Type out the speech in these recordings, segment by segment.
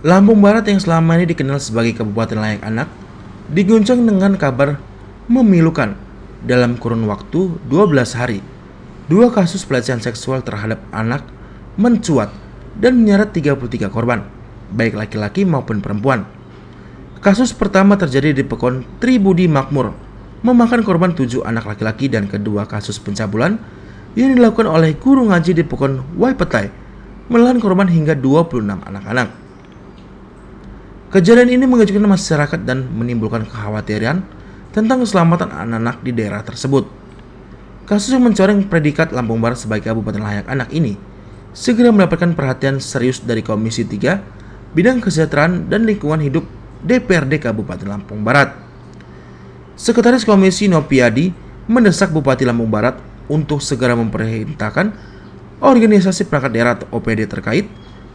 Lampung Barat yang selama ini dikenal sebagai Kabupaten Layak Anak diguncang dengan kabar memilukan. Dalam kurun waktu 12 hari, dua kasus pelecehan seksual terhadap anak mencuat dan menyeret 33 korban, baik laki-laki maupun perempuan. Kasus pertama terjadi di Pekon Tribudi Makmur, memakan korban 7 anak laki-laki, dan kedua kasus pencabulan yang dilakukan oleh guru ngaji di Pekon Waipetai menelan korban hingga 26 anak-anak. Kejadian ini mengejutkan masyarakat dan menimbulkan kekhawatiran tentang keselamatan anak-anak di daerah tersebut. Kasus yang mencoreng predikat Lampung Barat sebagai Kabupaten Layak Anak ini segera mendapatkan perhatian serius dari Komisi 3 Bidang Kesejahteraan dan Lingkungan Hidup DPRD Kabupaten Lampung Barat. Sekretaris Komisi Nopiadi mendesak Bupati Lampung Barat untuk segera memerintahkan organisasi perangkat daerah atau OPD terkait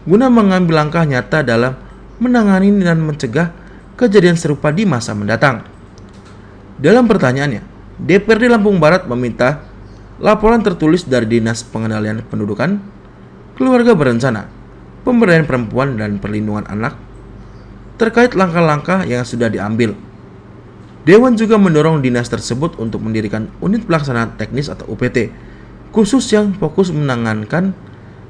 guna mengambil langkah nyata dalam menangani dan mencegah kejadian serupa di masa mendatang. Dalam pertanyaannya, DPRD Lampung Barat meminta laporan tertulis dari Dinas Pengendalian Pendudukan, Keluarga Berencana, Pemberdayaan Perempuan dan Perlindungan Anak terkait langkah-langkah yang sudah diambil. Dewan juga mendorong dinas tersebut untuk mendirikan unit pelaksana teknis atau UPT khusus yang fokus menangankan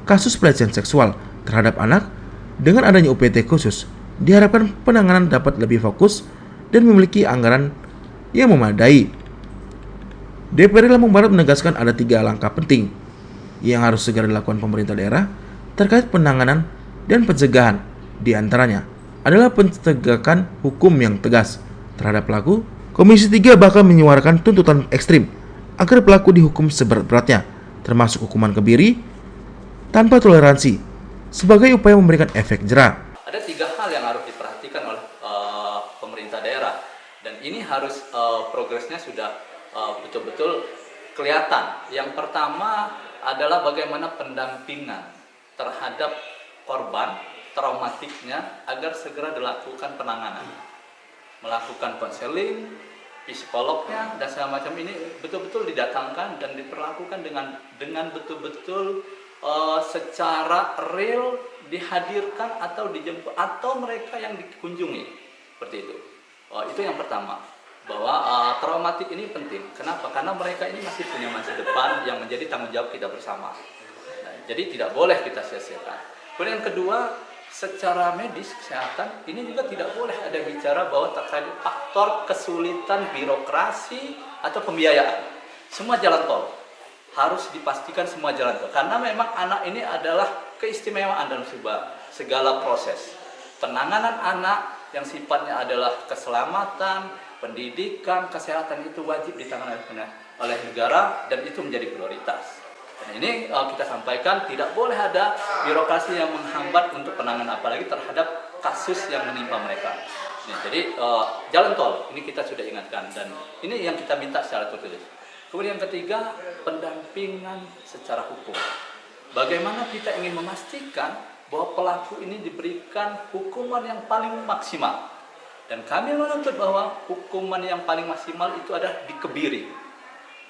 kasus pelecehan seksual terhadap anak. Dengan adanya UPT khusus, diharapkan penanganan dapat lebih fokus dan memiliki anggaran yang memadai. DPRD Lampung Barat menegaskan ada 3 langkah penting yang harus segera dilakukan pemerintah daerah terkait penanganan dan pencegahan. Di antaranya adalah penegakan hukum yang tegas terhadap pelaku. Komisi 3 bakal menyuarakan tuntutan ekstrim agar pelaku dihukum seberat-beratnya, termasuk hukuman kebiri tanpa toleransi, sebagai upaya memberikan efek jera. Ada 3 hal yang harus diperhatikan oleh pemerintah daerah, dan ini harus progresnya sudah betul-betul kelihatan. Yang pertama adalah bagaimana pendampingan terhadap korban traumatiknya agar segera dilakukan penanganan, melakukan konseling, psikolognya dan segala macam ini betul-betul didatangkan dan diperlakukan dengan betul-betul secara real, dihadirkan atau dijemput atau mereka yang dikunjungi, seperti itu. Itu yang pertama, bahwa traumatik ini penting. Kenapa? Karena mereka ini masih punya masa depan yang menjadi tanggung jawab kita bersama. Nah, jadi tidak boleh kita sia-siakan. Kemudian yang kedua, secara medis kesehatan ini juga tidak boleh ada bicara bahwa terkait faktor kesulitan birokrasi atau pembiayaan. Semua jalan tol harus dipastikan, semua jalan tol, karena memang anak ini adalah keistimewaan dalam segala proses penanganan anak yang sifatnya adalah keselamatan, pendidikan, kesehatan itu wajib ditangani oleh negara dan itu menjadi prioritas. Dan ini kita sampaikan tidak boleh ada birokrasi yang menghambat untuk penanganan apalagi terhadap kasus yang menimpa mereka. Jadi jalan tol ini kita sudah ingatkan dan ini yang kita minta secara tertulis. Kemudian yang ketiga, pendampingan secara hukum. Bagaimana kita ingin memastikan bahwa pelaku ini diberikan hukuman yang paling maksimal. Dan kami menuntut bahwa hukuman yang paling maksimal itu adalah dikebiri.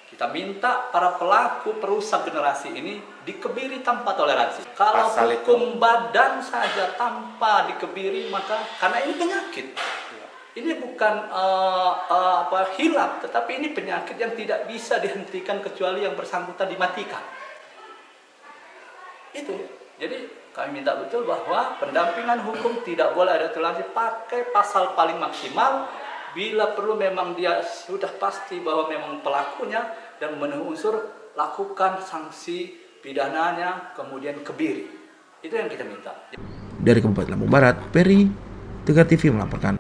Kita minta para pelaku perusak generasi ini dikebiri tanpa toleransi. Kalau hukum badan saja tanpa dikebiri, maka karena ini penyakit. Ini bukan hilaf, tetapi ini penyakit yang tidak bisa dihentikan kecuali yang bersangkutan dimatikan. Itu. Jadi kami minta betul bahwa pendampingan hukum tidak boleh ada toleransi, pakai pasal paling maksimal. Bila perlu memang dia sudah pasti bahwa memang pelakunya dan memenuhi unsur, lakukan sanksi pidananya, kemudian kebiri. Itu yang kita minta. Dari Kabupaten Lampung Barat, Peri, Tegar TV melaporkan.